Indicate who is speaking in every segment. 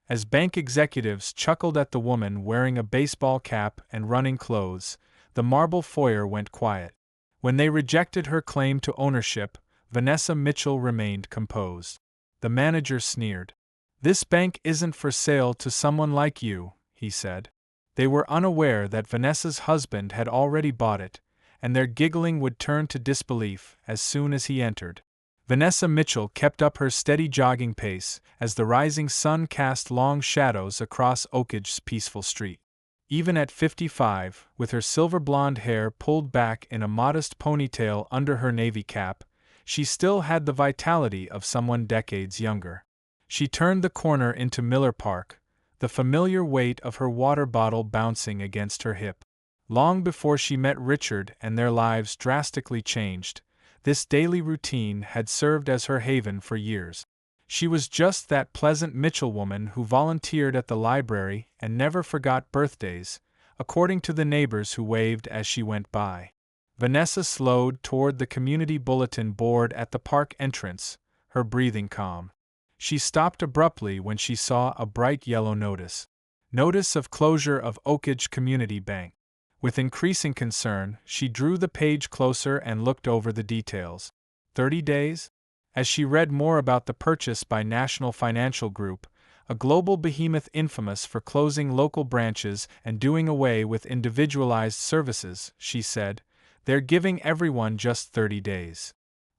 Speaker 1: As bank executives chuckled at the woman wearing a baseball cap and running clothes, the marble foyer went quiet. When they rejected her claim to ownership, Vanessa Mitchell remained composed. The manager sneered. "This bank isn't for sale to someone like you," he said. They were unaware that Vanessa's husband had already bought it, and their giggling would turn to disbelief as soon as he entered. Vanessa Mitchell kept up her steady jogging pace as the rising sun cast long shadows across Oakage's peaceful street. Even at 55, with her silver blonde hair pulled back in a modest ponytail under her navy cap, she still had the vitality of someone decades younger. She turned the corner into Miller Park, the familiar weight of her water bottle bouncing against her hip. Long before she met Richard and their lives drastically changed, this daily routine had served as her haven for years. She was just that pleasant Mitchell woman who volunteered at the library and never forgot birthdays, according to the neighbors who waved as she went by. Vanessa slowed toward the community bulletin board at the park entrance, her breathing calm. She stopped abruptly when she saw a bright yellow notice. Notice of closure of Oakage Community Bank. With increasing concern, she drew the page closer and looked over the details. 30 days? As she read more about the purchase by National Financial Group, a global behemoth infamous for closing local branches and doing away with individualized services, she said, "They're giving everyone just 30 days.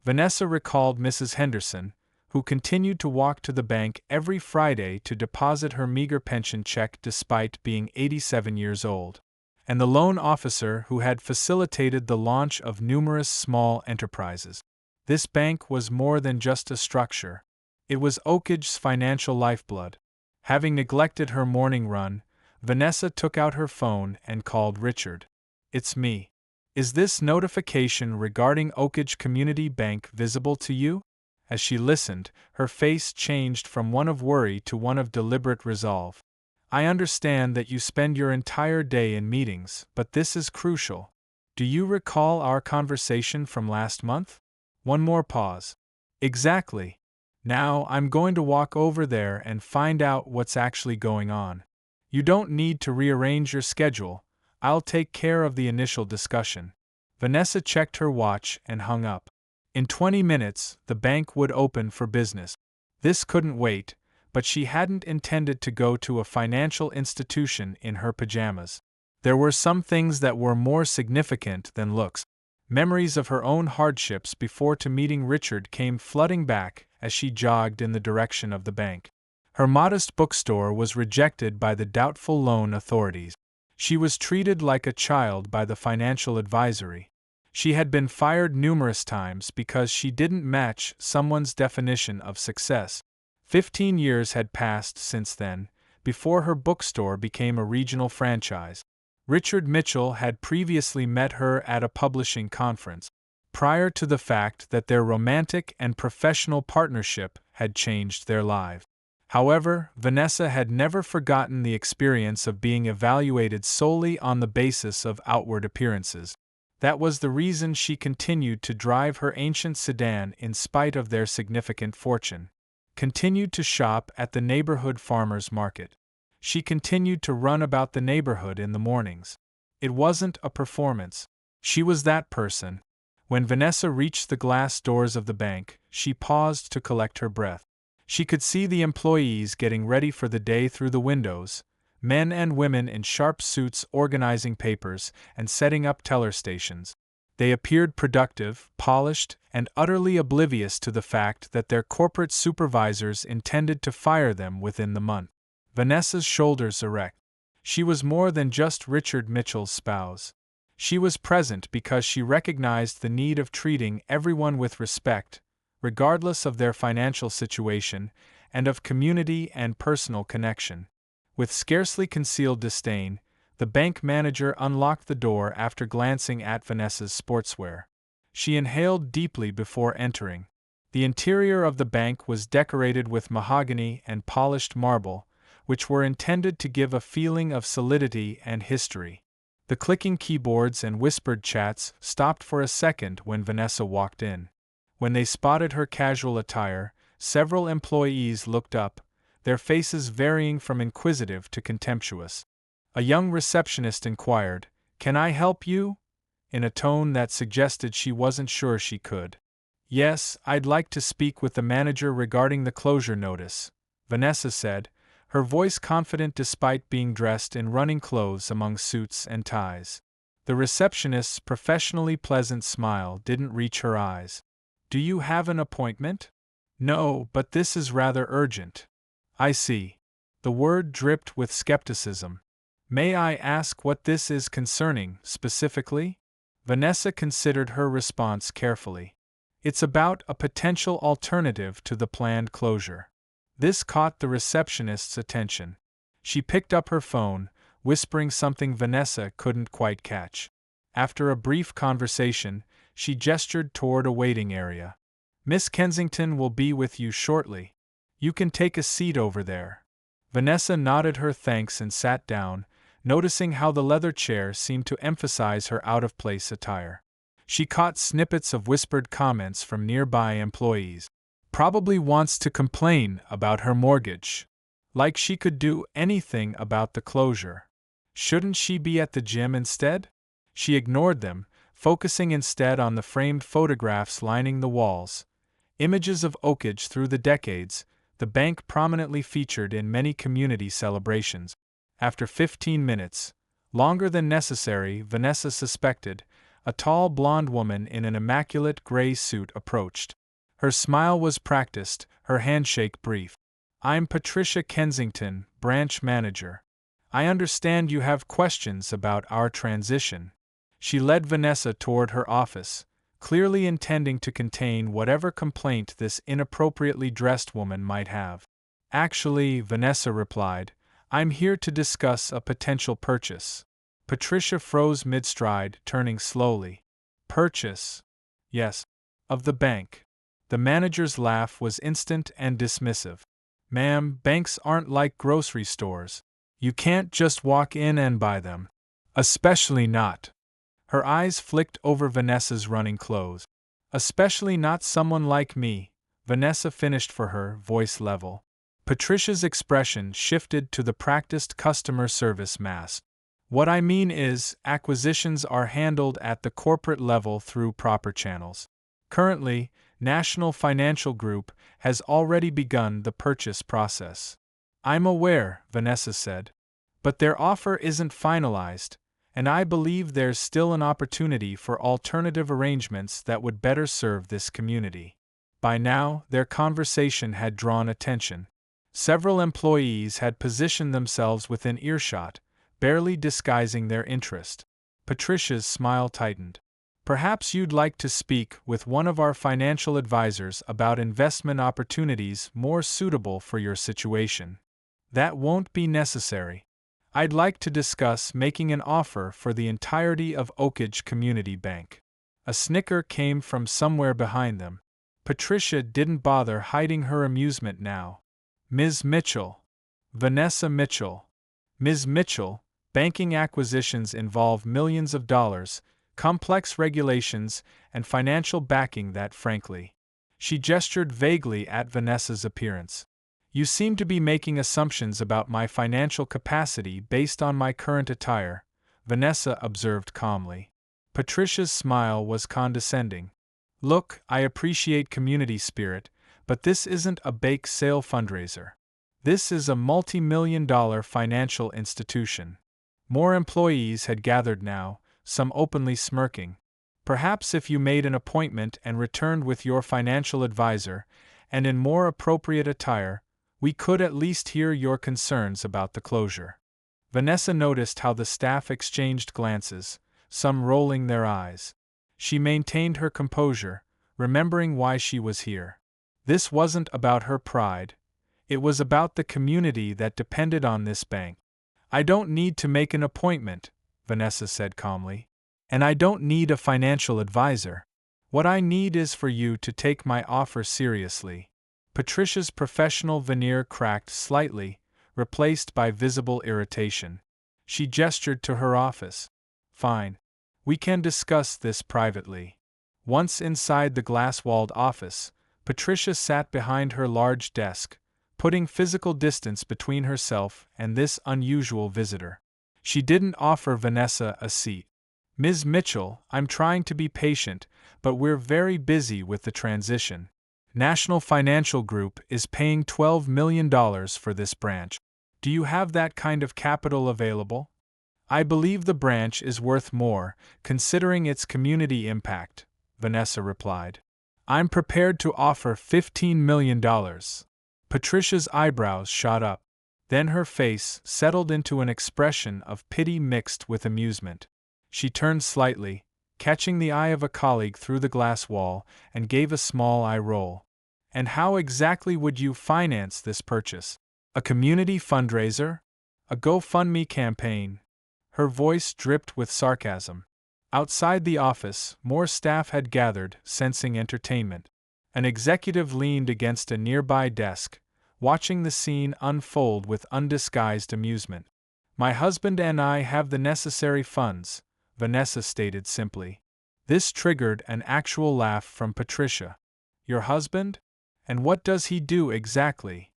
Speaker 1: Vanessa recalled Mrs. Henderson, who continued to walk to the bank every Friday to deposit her meager pension check despite being 87 years old, and the loan officer who had facilitated the launch of numerous small enterprises. This bank was more than just a structure. It was Oakage's financial lifeblood. Having neglected her morning run, Vanessa took out her phone and called Richard. "It's me. Is this notification regarding Oakage Community Bank visible to you?" As she listened, her face changed from one of worry to one of deliberate resolve. "I understand that you spend your entire day in meetings, but this is crucial. Do you recall our conversation from last month?" One more pause. "Exactly. Now I'm going to walk over there and find out what's actually going on. You don't need to rearrange your schedule. I'll take care of the initial discussion." Vanessa checked her watch and hung up. In 20 minutes, the bank would open for business. This couldn't wait, but she hadn't intended to go to a financial institution in her pajamas. There were some things that were more significant than looks. Memories of her own hardships before meeting Richard came flooding back as she jogged in the direction of the bank. Her modest bookstore was rejected by the doubtful loan authorities. She was treated like a child by the financial advisory. She had been fired numerous times because she didn't match someone's definition of success. 15 years had passed since then, before her bookstore became a regional franchise. Richard Mitchell had previously met her at a publishing conference, prior to the fact that their romantic and professional partnership had changed their lives. However, Vanessa had never forgotten the experience of being evaluated solely on the basis of outward appearances. That was the reason she continued to drive her ancient sedan in spite of their significant fortune, continued to shop at the neighborhood farmers market. She continued to run about the neighborhood in the mornings. It wasn't a performance. She was that person. When Vanessa reached the glass doors of the bank, she paused to collect her breath. She could see the employees getting ready for the day through the windows, men and women in sharp suits organizing papers and setting up teller stations. They appeared productive, polished, and utterly oblivious to the fact that their corporate supervisors intended to fire them within the month. Vanessa's shoulders erect. She was more than just Richard Mitchell's spouse. She was present because she recognized the need of treating everyone with respect, regardless of their financial situation, and of community and personal connection. With scarcely concealed disdain, the bank manager unlocked the door after glancing at Vanessa's sportswear. She inhaled deeply before entering. The interior of the bank was decorated with mahogany and polished marble, which were intended to give a feeling of solidity and history. The clicking keyboards and whispered chats stopped for a second when Vanessa walked in. When they spotted her casual attire, several employees looked up, their faces varying from inquisitive to contemptuous. A young receptionist inquired, "Can I help you?" in a tone that suggested she wasn't sure she could. "Yes, I'd like to speak with the manager regarding the closure notice," Vanessa said, her voice confident despite being dressed in running clothes among suits and ties. The receptionist's professionally pleasant smile didn't reach her eyes. "Do you have an appointment?" "No, but this is rather urgent." "I see." The word dripped with skepticism. "May I ask what this is concerning, specifically?" Vanessa considered her response carefully. "It's about a potential alternative to the planned closure." This caught the receptionist's attention. She picked up her phone, whispering something Vanessa couldn't quite catch. After a brief conversation, she gestured toward a waiting area. "Miss Kensington will be with you shortly. You can take a seat over there." Vanessa nodded her thanks and sat down, noticing how the leather chair seemed to emphasize her out-of-place attire. She caught snippets of whispered comments from nearby employees. "Probably wants to complain about her mortgage. Like she could do anything about the closure. Shouldn't she be at the gym instead?" She ignored them, focusing instead on the framed photographs lining the walls. Images of Oakage through the decades, the bank prominently featured in many community celebrations. After 15 minutes, longer than necessary, Vanessa suspected, a tall blonde woman in an immaculate gray suit approached. Her smile was practiced, her handshake brief. "I'm Patricia Kensington, branch manager. I understand you have questions about our transition." She led Vanessa toward her office, clearly intending to contain whatever complaint this inappropriately dressed woman might have. "Actually," Vanessa replied, "I'm here to discuss a potential purchase." Patricia froze mid-stride, turning slowly. "Purchase?" "Yes. Of the bank." The manager's laugh was instant and dismissive. "Ma'am, banks aren't like grocery stores. You can't just walk in and buy them. Especially not." Her eyes flicked over Vanessa's running clothes. "Especially not someone like me," Vanessa finished for her, voice level. Patricia's expression shifted to the practiced customer service mask. "What I mean is, acquisitions are handled at the corporate level through proper channels. Currently, National Financial Group has already begun the purchase process." "I'm aware," Vanessa said. "But their offer isn't finalized, and I believe there's still an opportunity for alternative arrangements that would better serve this community." By now, their conversation had drawn attention. Several employees had positioned themselves within earshot, barely disguising their interest. Patricia's smile tightened. "Perhaps you'd like to speak with one of our financial advisors about investment opportunities more suitable for your situation." "That won't be necessary. I'd like to discuss making an offer for the entirety of Oakage Community Bank." A snicker came from somewhere behind them. Patricia didn't bother hiding her amusement now. "Ms. Mitchell." "Vanessa Mitchell." "Ms. Mitchell, banking acquisitions involve millions of dollars, complex regulations, and financial backing that, frankly." She gestured vaguely at Vanessa's appearance. "You seem to be making assumptions about my financial capacity based on my current attire," Vanessa observed calmly. Patricia's smile was condescending. "Look, I appreciate community spirit, but this isn't a bake sale fundraiser. This is a multi-million-dollar financial institution." More employees had gathered now, some openly smirking. "Perhaps if you made an appointment and returned with your financial advisor, and in more appropriate attire, we could at least hear your concerns about the closure." Vanessa noticed how the staff exchanged glances, some rolling their eyes. She maintained her composure, remembering why she was here. This wasn't about her pride. It was about the community that depended on this bank. "I don't need to make an appointment," Vanessa said calmly. "And I don't need a financial advisor. What I need is for you to take my offer seriously." Patricia's professional veneer cracked slightly, replaced by visible irritation. She gestured to her office. "Fine. We can discuss this privately." Once inside the glass-walled office, Patricia sat behind her large desk, putting physical distance between herself and this unusual visitor. She didn't offer Vanessa a seat. "Ms. Mitchell, I'm trying to be patient, but we're very busy with the transition. National Financial Group is paying $12 million for this branch. Do you have that kind of capital available?" "I believe the branch is worth more, considering its community impact," Vanessa replied. "I'm prepared to offer $15 million. Patricia's eyebrows shot up. Then her face settled into an expression of pity mixed with amusement. She turned slightly, catching the eye of a colleague through the glass wall, and gave a small eye roll. "And how exactly would you finance this purchase? A community fundraiser? A GoFundMe campaign?" Her voice dripped with sarcasm. Outside the office, more staff had gathered, sensing entertainment. An executive leaned against a nearby desk, watching the scene unfold with undisguised amusement. "My husband and I have the necessary funds," Vanessa stated simply. This triggered an actual laugh from Patricia. "Your husband? And what does he do exactly?"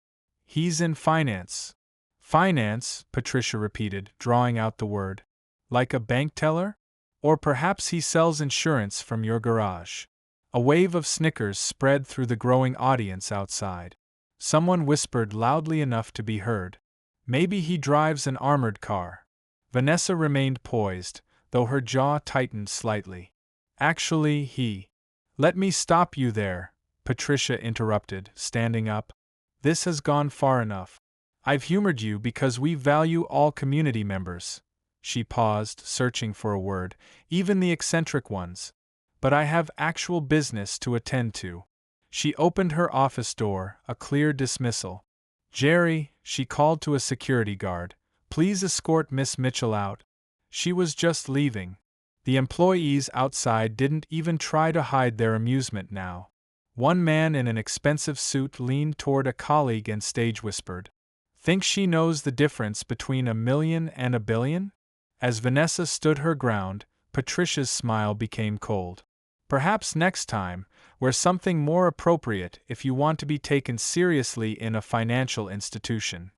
Speaker 1: "He's in finance." "Finance," Patricia repeated, drawing out the word. "Like a bank teller? Or perhaps he sells insurance from your garage." A wave of snickers spread through the growing audience outside. Someone whispered loudly enough to be heard, "Maybe he drives an armored car." Vanessa remained poised, though her jaw tightened slightly. "Actually, he—" "Let me stop you there," Patricia interrupted, standing up. "This has gone far enough. I've humored you because we value all community members." She paused, searching for a word, "even the eccentric ones. But I have actual business to attend to." She opened her office door, a clear dismissal. "Jerry," she called to a security guard, "please escort Miss Mitchell out." She was just leaving. The employees outside didn't even try to hide their amusement now. One man in an expensive suit leaned toward a colleague and stage whispered, "Think she knows the difference between $1 million and $1 billion?" As Vanessa stood her ground, Patricia's smile became cold. "Perhaps next time, wear something more appropriate if you want to be taken seriously in a financial institution."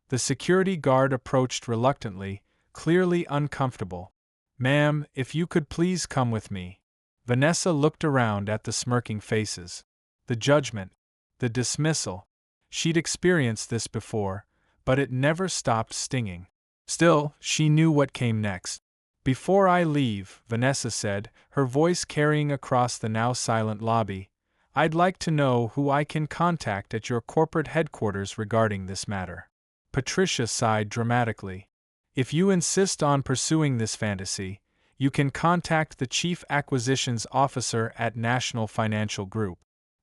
Speaker 1: The security guard approached reluctantly, clearly uncomfortable. "Ma'am, if you could please come with me." Vanessa looked around at the smirking faces. The judgment. The dismissal. She'd experienced this before, but it never stopped stinging. Still, she knew what came next. "Before I leave," Vanessa said, her voice carrying across the now silent lobby, "I'd like to know who I can contact at your corporate headquarters regarding this matter." Patricia sighed dramatically. "If you insist on pursuing this fantasy, you can contact the Chief Acquisitions Officer at National Financial Group.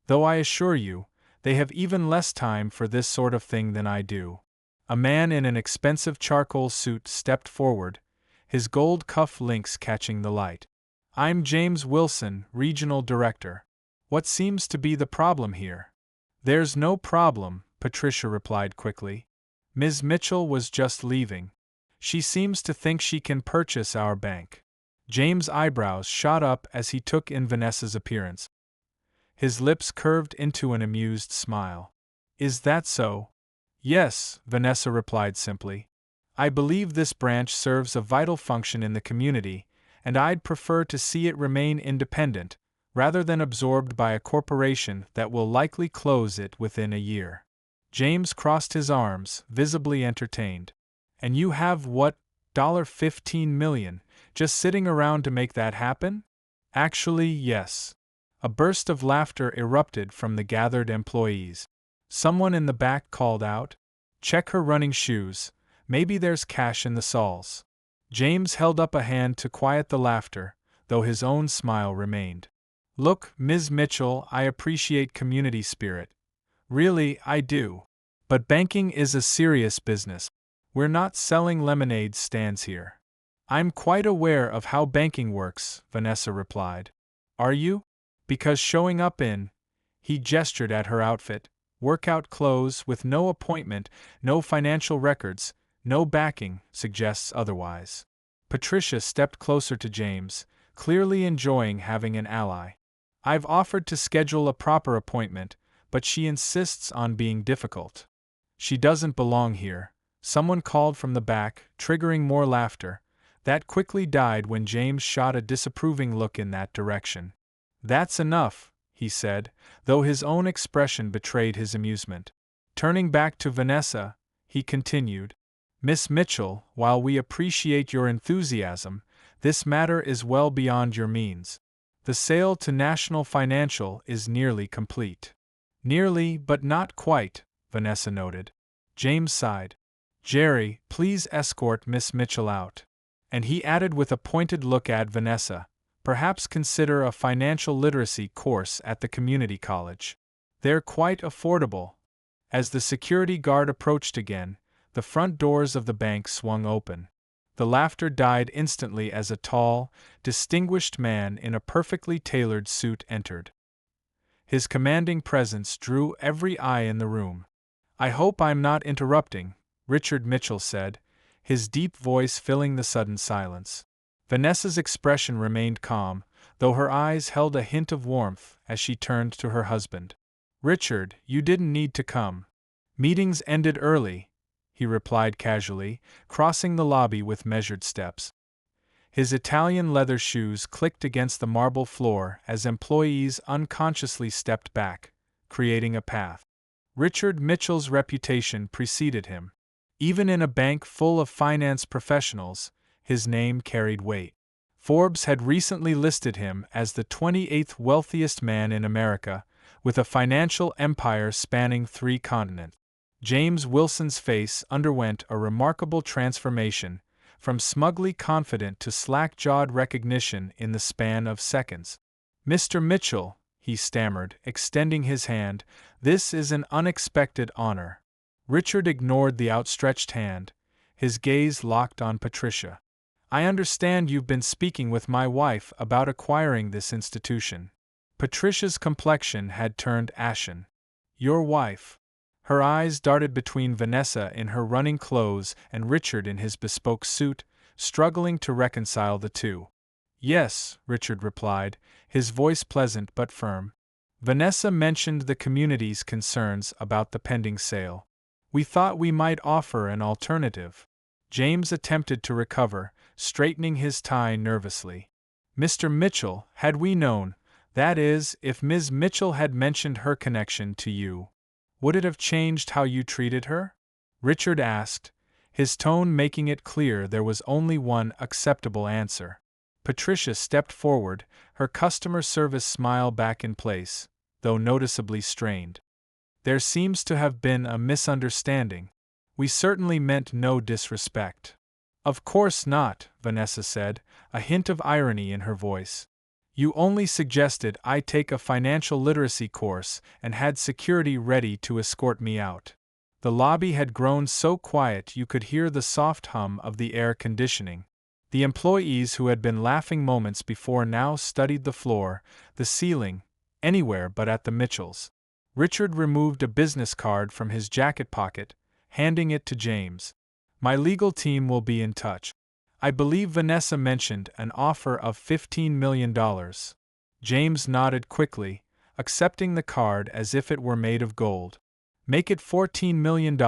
Speaker 1: Though I assure you, they have even less time for this sort of thing than I do." A man in an expensive charcoal suit stepped forward, his gold cuff links catching the light. "I'm James Wilson, Regional Director. What seems to be the problem here?" "There's no problem," Patricia replied quickly. "Ms. Mitchell was just leaving. She seems to think she can purchase our bank." James' eyebrows shot up as he took in Vanessa's appearance. His lips curved into an amused smile. "Is that so?" "Yes," Vanessa replied simply. "I believe this branch serves a vital function in the community, and I'd prefer to see it remain independent, rather than absorbed by a corporation that will likely close it within a year." James crossed his arms, visibly entertained. "And you have what, $15 million, just sitting around to make that happen?" "Actually, yes." A burst of laughter erupted from the gathered employees. Someone in the back called out, "Check her running shoes, maybe there's cash in the soles." James held up a hand to quiet the laughter, though his own smile remained. "Look, Ms. Mitchell, I appreciate community spirit. Really, I do. But banking is a serious business. We're not selling lemonade stands here." "I'm quite aware of how banking works," Vanessa replied. "Are you? Because showing up in," he gestured at her outfit, "workout clothes with no appointment, no financial records, no backing, suggests otherwise." Patricia stepped closer to James, clearly enjoying having an ally. "I've offered to schedule a proper appointment, but she insists on being difficult." She doesn't belong here, someone called from the back, triggering more laughter. That quickly died when James shot a disapproving look in that direction. That's enough, he said, though his own expression betrayed his amusement. Turning back to Vanessa, he continued, Miss Mitchell, while we appreciate your enthusiasm, this matter is well beyond your means. The sale to National Financial is nearly complete. Nearly, but not quite, Vanessa noted. James sighed. Jerry, please escort Miss Mitchell out. And he added with a pointed look at Vanessa, perhaps consider a financial literacy course at the community college. They're quite affordable. As the security guard approached again, the front doors of the bank swung open. The laughter died instantly as a tall, distinguished man in a perfectly tailored suit entered. His commanding presence drew every eye in the room. I hope I'm not interrupting, Richard Mitchell said, his deep voice filling the sudden silence. Vanessa's expression remained calm, though her eyes held a hint of warmth as she turned to her husband. Richard, you didn't need to come. Meetings ended early, he replied casually, crossing the lobby with measured steps. His Italian leather shoes clicked against the marble floor as employees unconsciously stepped back, creating a path. Richard Mitchell's reputation preceded him. Even in a bank full of finance professionals, his name carried weight. Forbes had recently listed him as the 28th wealthiest man in America, with a financial empire spanning 3 continents. James Wilson's face underwent a remarkable transformation, from smugly confident to slack-jawed recognition in the span of seconds. Mr. Mitchell, he stammered, extending his hand, this is an unexpected honor. Richard ignored the outstretched hand, his gaze locked on Patricia. I understand you've been speaking with my wife about acquiring this institution. Patricia's complexion had turned ashen. Your wife? Her eyes darted between Vanessa in her running clothes and Richard in his bespoke suit, struggling to reconcile the two. Yes, Richard replied, his voice pleasant but firm. Vanessa mentioned the community's concerns about the pending sale. We thought we might offer an alternative. James attempted to recover, straightening his tie nervously. Mr. Mitchell, had we known, that is, if Ms. Mitchell had mentioned her connection to you, would it have changed how you treated her? Richard asked, his tone making it clear there was only one acceptable answer. Patricia stepped forward, her customer service smile back in place, though noticeably strained. There seems to have been a misunderstanding. We certainly meant no disrespect. Of course not, Vanessa said, a hint of irony in her voice. You only suggested I take a financial literacy course and had security ready to escort me out. The lobby had grown so quiet you could hear the soft hum of the air conditioning. The employees who had been laughing moments before now studied the floor, the ceiling, anywhere but at the Mitchells. Richard removed a business card from his jacket pocket, handing it to James. My legal team will be in touch. I believe Vanessa mentioned an offer of $15 million. James nodded quickly, accepting the card as if it were made of gold. Make it $14 million,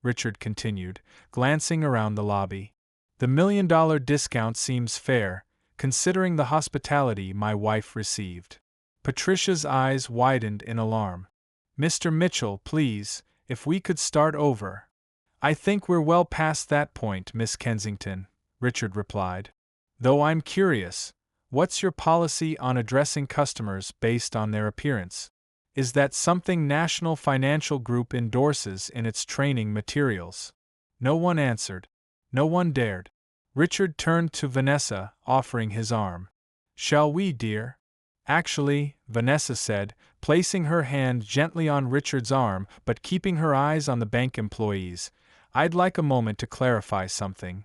Speaker 1: Richard continued, glancing around the lobby. The $1 million discount seems fair, considering the hospitality my wife received. Patricia's eyes widened in alarm. Mr. Mitchell, please, if we could start over. I think we're well past that point, Miss Kensington, Richard replied. Though I'm curious, what's your policy on addressing customers based on their appearance? Is that something National Financial Group endorses in its training materials? No one answered. No one dared. Richard turned to Vanessa, offering his arm. Shall we, dear? Actually, Vanessa said, placing her hand gently on Richard's arm but keeping her eyes on the bank employees, I'd like a moment to clarify something.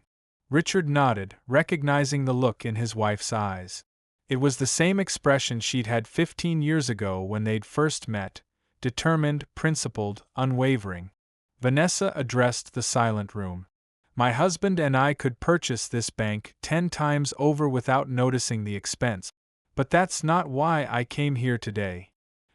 Speaker 1: Richard nodded, recognizing the look in his wife's eyes. It was the same expression she'd had 15 years ago when they'd first met, determined, principled, unwavering. Vanessa addressed the silent room. My husband and I could purchase this bank 10 times over without noticing the expense. But that's not why I came here today.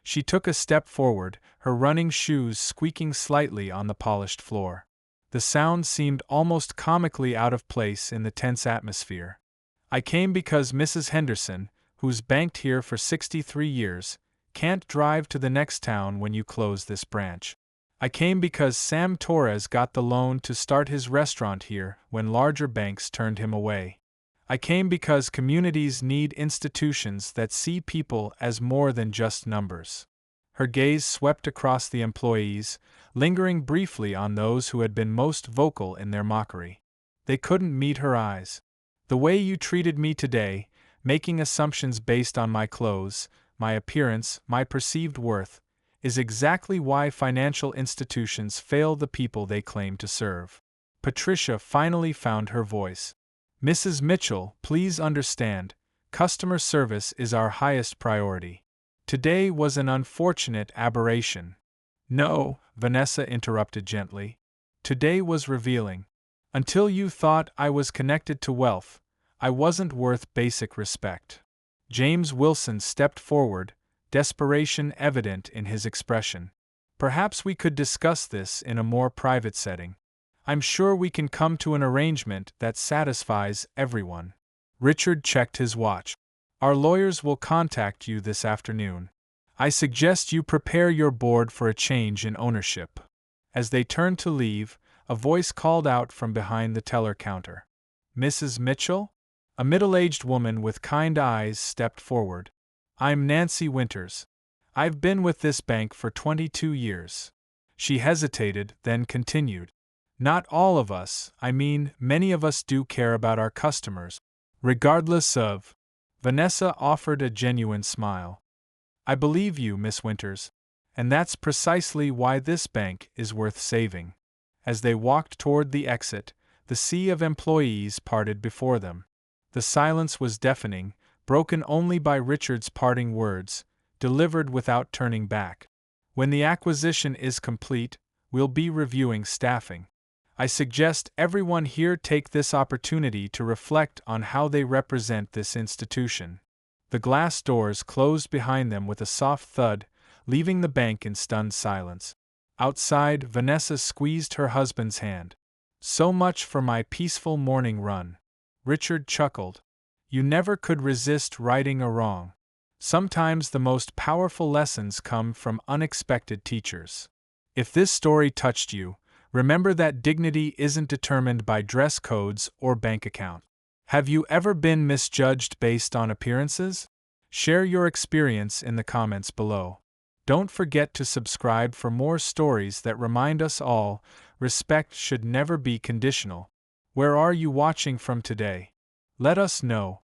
Speaker 1: She took a step forward, her running shoes squeaking slightly on the polished floor. The sound seemed almost comically out of place in the tense atmosphere. I came because Mrs. Henderson, who's banked here for 63 years, can't drive to the next town when you close this branch. I came because Sam Torres got the loan to start his restaurant here when larger banks turned him away. I came because communities need institutions that see people as more than just numbers. Her gaze swept across the employees, lingering briefly on those who had been most vocal in their mockery. They couldn't meet her eyes. The way you treated me today, making assumptions based on my clothes, my appearance, my perceived worth, is exactly why financial institutions fail the people they claim to serve. Patricia finally found her voice. Mrs. Mitchell, please understand, customer service is our highest priority. Today was an unfortunate aberration. No, Vanessa interrupted gently. Today was revealing. Until you thought I was connected to wealth, I wasn't worth basic respect. James Wilson stepped forward, desperation evident in his expression. Perhaps we could discuss this in a more private setting. I'm sure we can come to an arrangement that satisfies everyone. Richard checked his watch. Our lawyers will contact you this afternoon. I suggest you prepare your board for a change in ownership. As they turned to leave, a voice called out from behind the teller counter. Mrs. Mitchell? A middle-aged woman with kind eyes stepped forward. I'm Nancy Winters. I've been with this bank for 22 years. She hesitated, then continued. Not all of us, I mean, many of us do care about our customers, regardless of. Vanessa offered a genuine smile. I believe you, Miss Winters, and that's precisely why this bank is worth saving. As they walked toward the exit, the sea of employees parted before them. The silence was deafening, broken only by Richard's parting words, delivered without turning back. When the acquisition is complete, we'll be reviewing staffing. I suggest everyone here take this opportunity to reflect on how they represent this institution. The glass doors closed behind them with a soft thud, leaving the bank in stunned silence. Outside, Vanessa squeezed her husband's hand. So much for my peaceful morning run. Richard chuckled. You never could resist righting a wrong. Sometimes the most powerful lessons come from unexpected teachers. If this story touched you, remember that dignity isn't determined by dress codes or bank account. Have you ever been misjudged based on appearances? Share your experience in the comments below. Don't forget to subscribe for more stories that remind us all respect should never be conditional. Where are you watching from today? Let us know.